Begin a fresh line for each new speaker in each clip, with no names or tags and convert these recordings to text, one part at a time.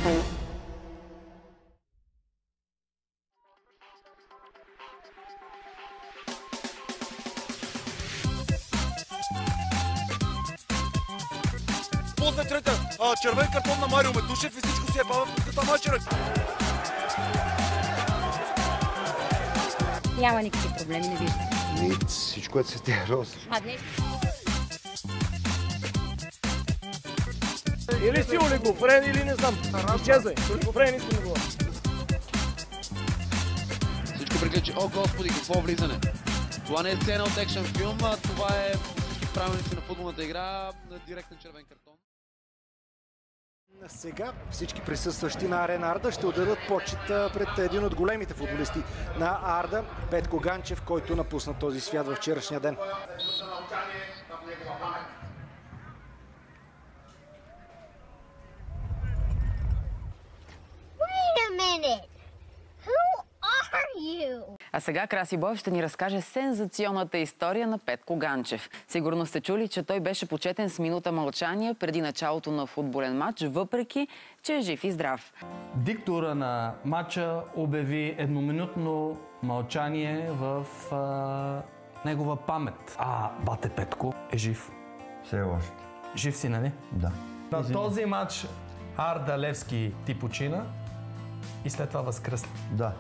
После трета, червен картон на Марио Метушев и всичко си е бава в къта мачера.
Няма никакви проблеми, не виждам.
Всичко е цветя роз.
Или си олигофрен, или не знам. Изчезвай. Олигофрен искам да говоря.
Всичко приключи. О, господи, какво влизане! Това не е сцена от екшън филм, това е всички правилници на футболната игра, директен червен картон.
Сега всички присъстващи на Арена Арда ще отдадат почет пред един от големите футболисти на Арда, Петко Ганчев, който напусна този свят във вчерашния ден.
А сега Краси Боев ще ни разкаже сензационната история на Петко Ганчев. Сигурно сте чули, че той беше почетен с минута мълчание преди началото на футболен матч, въпреки че е жив и здрав.
Диктора на матча обяви едноминутно мълчание в негова памет. А бате Петко е жив.
Все още.
Жив си, нали?
Да.
На този матч Арда Левски ти почина и след това възкръсна.
Да.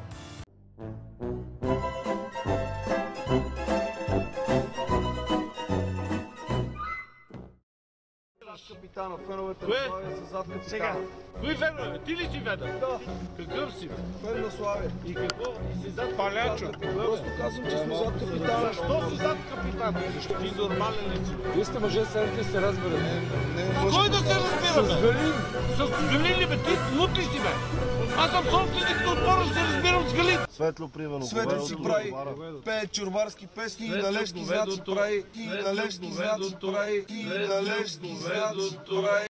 Капитана, феновете на Славия са зад капитана. Сега,
кои фенове? Ти ли си веда?
Да.
Какъв си?
Фен на Славия.
И какво? И си зад палячо?
Просто казвам, че сме зад капитана.
Защо си зад капитана? Защо ти нормален ли си?
Вие сте мъже, седите се разберете.
Кой да се разбира, бе?
С Галин.
С Галин ли, бе? Ти лут ли си, бе? Аз съм собственик на отбора, ще се разбирам с Галин.
Светло, примерно. Светло си прави пее чурбарски песни и на Левски знаци прави. И на Левски знаци прави. И на Левски знаци прави.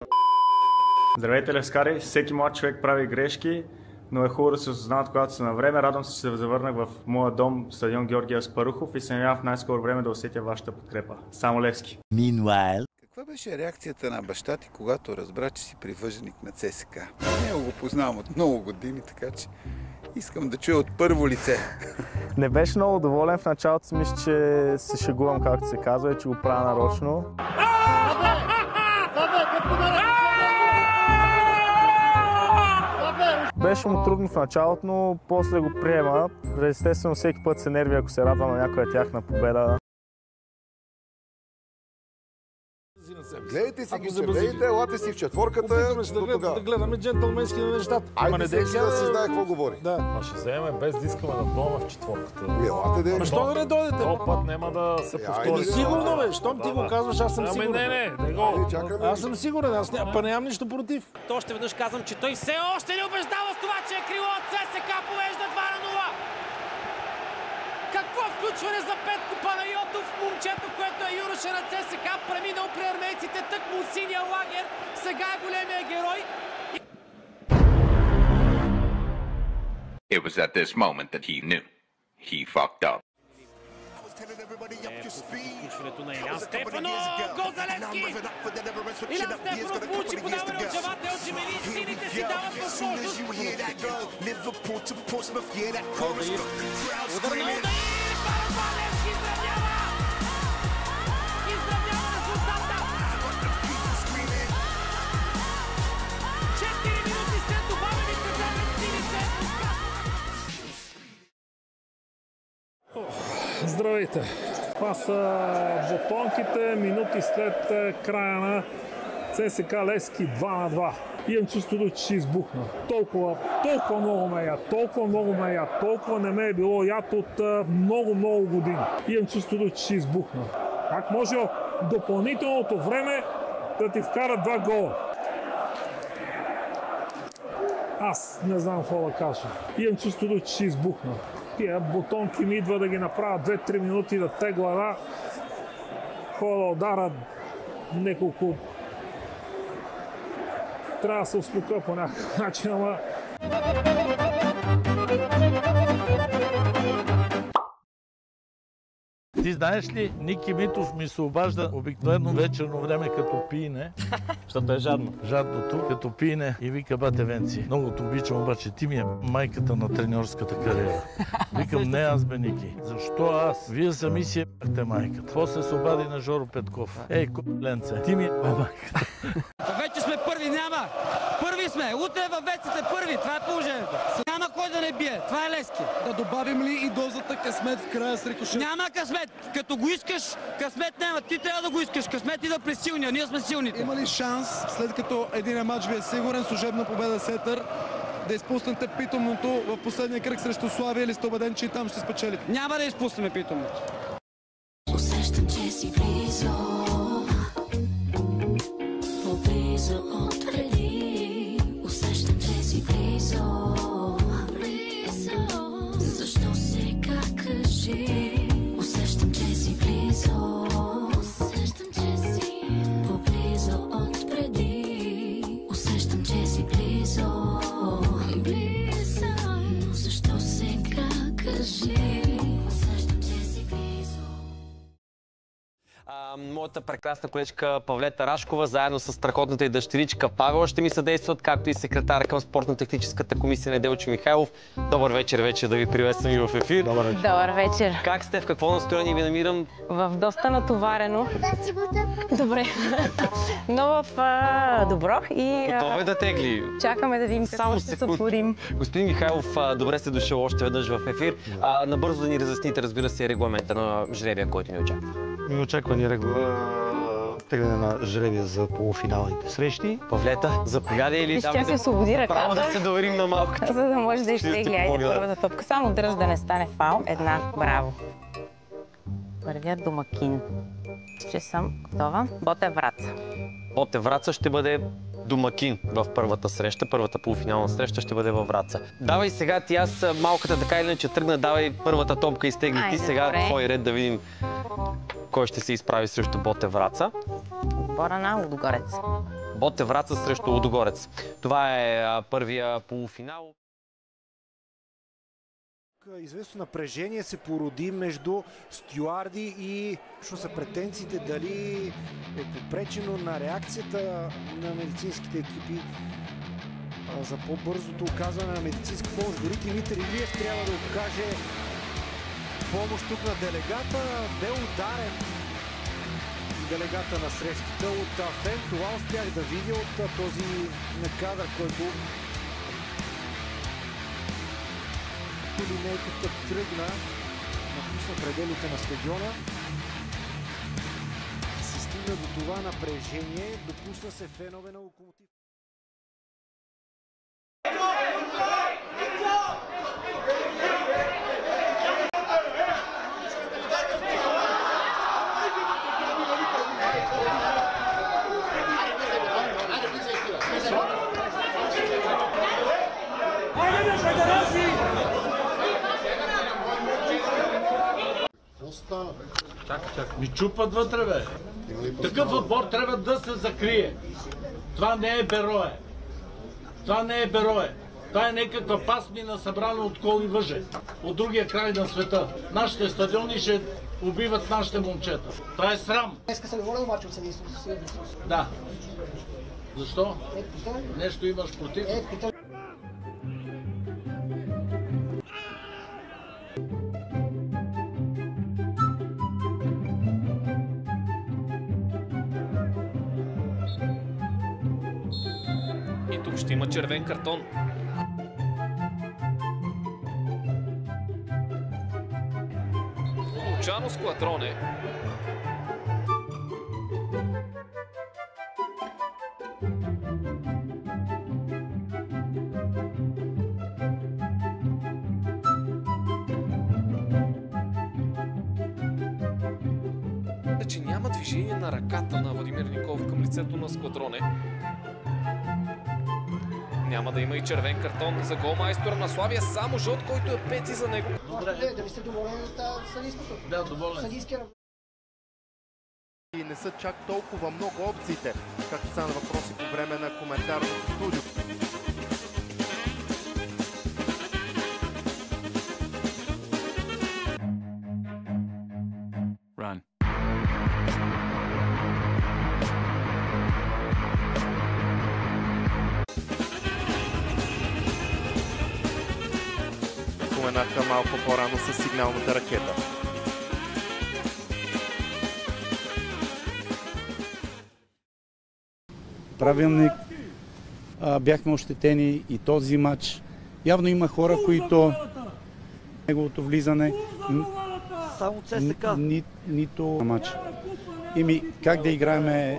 Здравейте, левскари! Всеки млад човек прави грешки, но е хубаво да се осъзнават, когато са на време. Радвам се, че се завърнах в моя дом, стадион Георги Аспарухов, и се надявам в най-скоро време да усетя вашата подкрепа. Само Левски!
Meanwhile... Каква беше реакцията на баща ти, когато разбра, че си привърженик на ЦСКА? Не го познавам от много години, така че искам да чуя от първо лице.
Не беше много доволен. В началото си мисля, че се шегувам, както се казва, и че го правя нарочно. Беше му трудно в началото, но после го приема. Естествено, всеки път се нерви, ако се радва на някоя тяхна победа.
Гледайте си ги, червените, елате си в четворката.
Опитваме се да гледаме джентълменски на нещата.
Айде всеки да си знае какво говори.
Да.
Ще вземем без да искаме да дойдем в четворката.
Елате де.
Защо да не дойдете?
Този път няма да се повтори.
Сигурно, бе. Щом ти го казваш, аз съм сигурен.
Не го.
Аз съм сигурен, аз нямам нищо против.
То още веднъж казвам, че той все още не убеждава с това, че е крило от ЦСКА, повежда 2-0. Какво включване за Петко Панайотов, момчето, което е юноша на ЦСКА, преминал при армейците, тъкмо от синия лагер, сега е големия герой.
It was at this moment that he knew. He fucked up.
Включването на Илян Стефанов, гол за Левски! Илян Стефанов получи подаване от Джават Елчемели, сините си дават възможност. Удар на удар! Пара Левски изравнява! Изравнява резултата! 4 минути след добавените време сините.
Здравейте! Това са бутонките минути след края на ЦСКА Левски 2-2. Имам чувството, че ще избухна. Толкова много ме яд, толкова не ме е било яд от много години. Имам чувството, че ще избухна. Как може допълнителното време да ти вкара 2 гола? Аз не знам какво да кажа. Имам чувството, че ще избухна. Тия бутонки ми идва да ги направя 2-3 минути, да тегла, да хора да удара няколко. Трябва да се успокоя по някакъв начин, ама... Ти знаеш ли, Ники Митов ми се обажда обикновено вечерно време като пиене.
Защото е жадно.
Жадното, като пиене и вика: бате Венци, много те обичам, обаче ти ми е майката на треньорската кариера. Викам: не аз бе, Ники. Защо аз? Вие сами си ебахте майката. После се обади на Жоро Петков. Ей, ленце, ти ми е майката.
Вече сме първи, няма. Първи сме. Утре във вече сте първи. Това е положението. Няма кой да не бие. Това е Левски.
Да добавим ли и дозата късмет в края с рикошет?
Няма късмет. Като го искаш, късмет няма. Ти трябва да го искаш. Късмет и да при силния. Ние сме силните.
Има ли шанс, след като един мач ви е сигурен, служебна победа Сетър, да изпуснете питомното в последния кръг срещу Славия, или сте убеден, че и там ще спечелите?
Няма да изпуснем питомното.
Усещам, че си близо, по-близо отпреди. Усещам, че си близо, защо сега кажи? Усещам, че си близо, усещам, че си по-близо отпреди. Усещам, че си близо, но защо сега кажи?
Моята прекрасна колежка Павлета Рашкова, заедно с страхотната и дъщеричка Павел, ще ми съдействат, както и секретар към спортно-техническата комисия Неделчо Михайлов. Добър вечер вече, да ви приветствам и в ефир.
Добър вечер. Добър вечер.
Как сте? В какво настроение ви намирам?
В доста натоварено. Добре. Но в добро и...
Готово е да тегли.
Чакаме да видим какво ще сътворим.
Господин Михайлов, добре сте дошъл още веднъж в ефир. Набързо да ни разясните, разбира се, регламента на жребия, който ни очаква.
Ми очаква ни тегляне на жребия за полуфиналните срещи.
Павлета, заповядай или
тя се освободи ръката.
Право да се доверим на малката.
За да може да изтегли. Айде първата топка. Само дръж да не стане фал. Една. Браво. Първият домакин. Че съм готова. Ботев Враца.
Ботев Враца ще бъде домакин в първата среща. Първата полуфинална среща ще бъде във Враца. Давай сега ти, аз малката така или иначе тръгна, давай първата топка и стегли ти. Сега твой ред да видим кой ще се изправи срещу Ботев Враца.
Отбора на Лудогорец.
Ботев Враца срещу Лудогорец. Това е първия полуфинал.
Известно напрежение се породи между стюарди и що са претенциите, дали е попречено на реакцията на медицинските екипи за по-бързото оказване на медицинска помощ. Дори Димитър Илиев трябва да окаже помощ тук на делегата. Бе ударен делегата на срещата от Фен. Това успях да видя от този кадър, който линейката тръгна, напусна пределите на стадиона. Се стигна до това напрежение, допусна се фенове на Локомотив.
Чакай. Ми чупат вътре, бе. Такъв отбор трябва да се закрие. Това не е Берое. Това не е Берое. Това е някаква пасмина, събрана от кол и въже. От другия край на света. Нашите стадиони ще убиват нашите момчета. Това е срам.
Днеска съм доволен обаче от съдейството.
Да. Защо? Нещо имаш против?
И тук ще има червен картон. Лучано Сквадроне. Че няма движение на ръката на Владимир Николов към лицето на Сквадроне. Няма да има и червен картон за голмайстора на Славия, само жълт, който е пети за него.
Добре, да ви сте доволен от съдийството?
Да, доволен.
И не са чак толкова много опциите, както стана въпроси по време на коментарното студио. споменаха малко по-рано с сигналната ракета.
Правилник, бяхме ощетени и този матч. Явно има хора, които неговото влизане нито матч. Как да играем